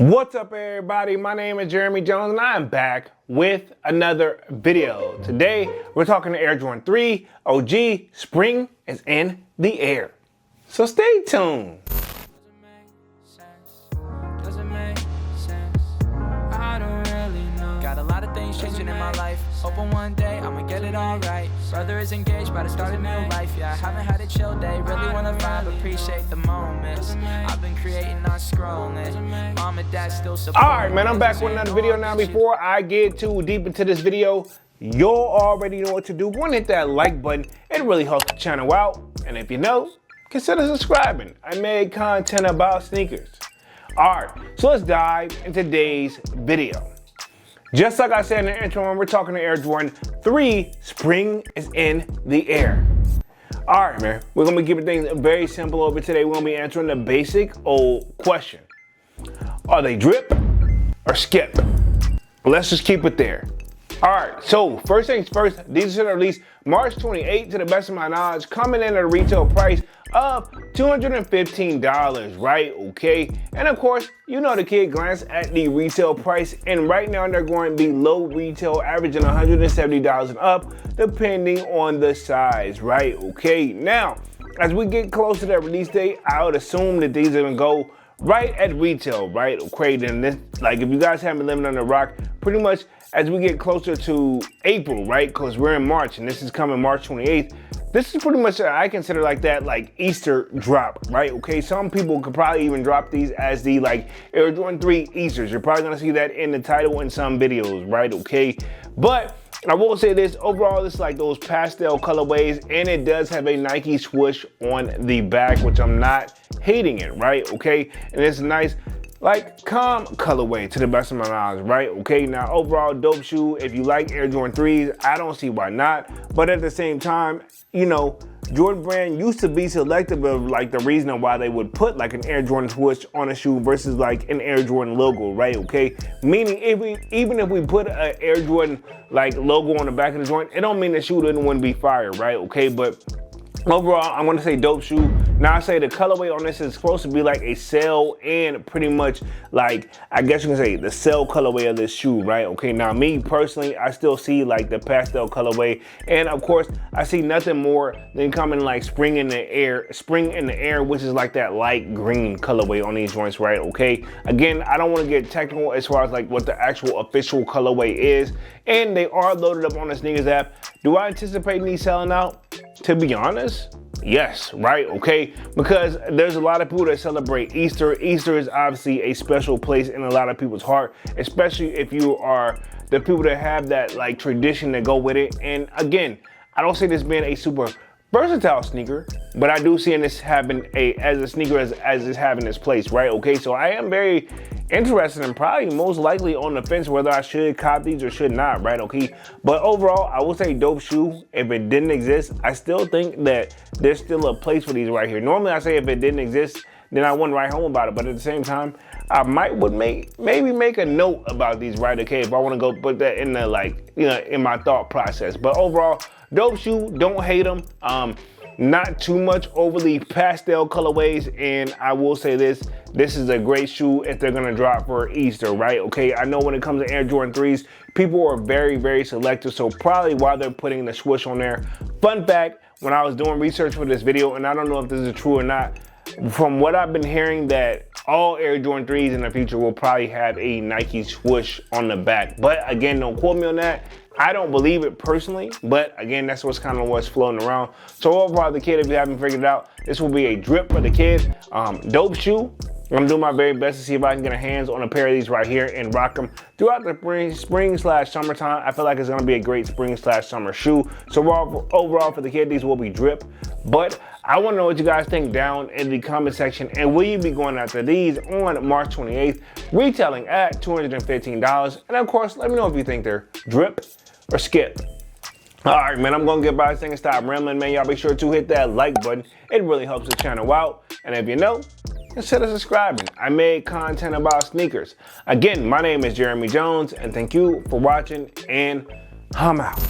What's up, everybody? My name is Jeremy Jones and I'm back with another video. Today we're talking to Air Jordan 3 OG. Spring is in the air, so stay tuned. Got a lot of things changing in my life. Hoping one day I'ma get it all right. Brother is engaged, about to start a new life. Yeah, I haven't had a chill day. Really wanna vibe, appreciate the moments. I've been creating, not scrolling. Mom and dad still support. Alright, man, I'm back with another video now. Before I get too deep into this video, you'll already know what to do. Go and hit that like button. It really helps the channel out. And if you know, consider subscribing. I made content about sneakers. Alright, so let's dive into today's video. Just like I said in the intro, when we're talking to Air Jordan 3, spring is in the air. All right, man, we're gonna be keeping things very simple over today. We're gonna be answering the basic old question. Are they drip or skip? Let's just keep it there. All right, so first things first, these are released March 28th, to the best of my knowledge, coming in at a retail price of $215, right? Okay, and of course, you know the kid glanced at the retail price, and right now they're going to be low retail, averaging $170 and up, depending on the size, right? Okay, now, as we get close to that release date, I would assume that these are gonna go right at retail, right? Okay, then this, like, if you guys haven't been living under a rock, pretty much as we get closer to April, right? Because we're in March, and this is coming March 28th. This is pretty much, I consider like that, like Easter drop, right? Okay, some people could probably even drop these as the like Air Jordan 3 Easters. You're probably gonna see that in the title in some videos, right? Okay, but I will say this, overall, it's like those pastel colorways, and it does have a Nike swoosh on the back, which I'm not hating it, right? Okay, and it's nice, like calm colorway to the best of my knowledge, right? Okay, now overall dope shoe. If you like Air Jordan 3s, I don't see why not. But at the same time, you know, Jordan Brand used to be selective of like the reason why they would put like an Air Jordan swoosh on a shoe versus like an Air Jordan logo, right? Okay, meaning even if we put an Air Jordan like logo on the back of the joint, it don't mean the shoe wouldn't be fire, right? Okay, but overall, I'm gonna say dope shoe. Now I say the colorway on this is supposed to be like a sail, and pretty much like, I guess you can say the sail colorway of this shoe, right? Okay, now me personally, I still see like the pastel colorway, and of course I see nothing more than coming like spring in the air, which is like that light green colorway on these joints, right? Okay, again, I don't want to get technical as far as like what the actual official colorway is, and they are loaded up on the SNKRS app. Do I anticipate these selling out? To be honest, yes, right? Okay, because there's a lot of people that celebrate Easter. Easter is obviously a special place in a lot of people's heart, especially if you are the people that have that like tradition that go with it. And again, I don't see this being a super versatile sneaker, but I do see this having as a sneaker as it's having its place, right? Okay, so I am very interested and probably most likely on the fence whether I should cop these or should not, right? Okay, but overall, I will say dope shoe. If it didn't exist, I still think that there's still a place for these right here. Normally I say if it didn't exist, then I wouldn't write home about it, but at the same time, I would maybe make a note about these, right? Okay, if I want to go put that in the like, you know, in my thought process. But overall, dope shoe, don't hate them. Not too much overly pastel colorways, and I will say this is a great shoe if they're gonna drop for Easter, right? Okay, I know when it comes to Air Jordan 3s, people are very, very selective, so probably why they're putting the swoosh on there. Fun fact, when I was doing research for this video, and I don't know if this is true or not, from what I've been hearing, that all Air Jordan 3s in the future will probably have a Nike swoosh on the back. But again, don't quote me on that. I don't believe it personally, but again, that's what's floating around. So overall, the kid, if you haven't figured it out, this will be a drip for the kid. Dope shoe. I'm gonna do my very best to see if I can get a hands on a pair of these right here and rock them throughout the spring/summertime. I feel like it's gonna be a great spring/summer shoe. So overall for the kid, these will be drip. But I wanna know what you guys think down in the comment section, and will you be going after these on March 28th, retailing at $215? And of course, let me know if you think they're drip or skip. All right, man, I'm gonna get by this thing and stop rambling, man. Y'all be sure to hit that like button. It really helps the channel out. And if you know, consider subscribing. I made content about sneakers. Again, my name is Jeremy Jones, and thank you for watching, and I'm out.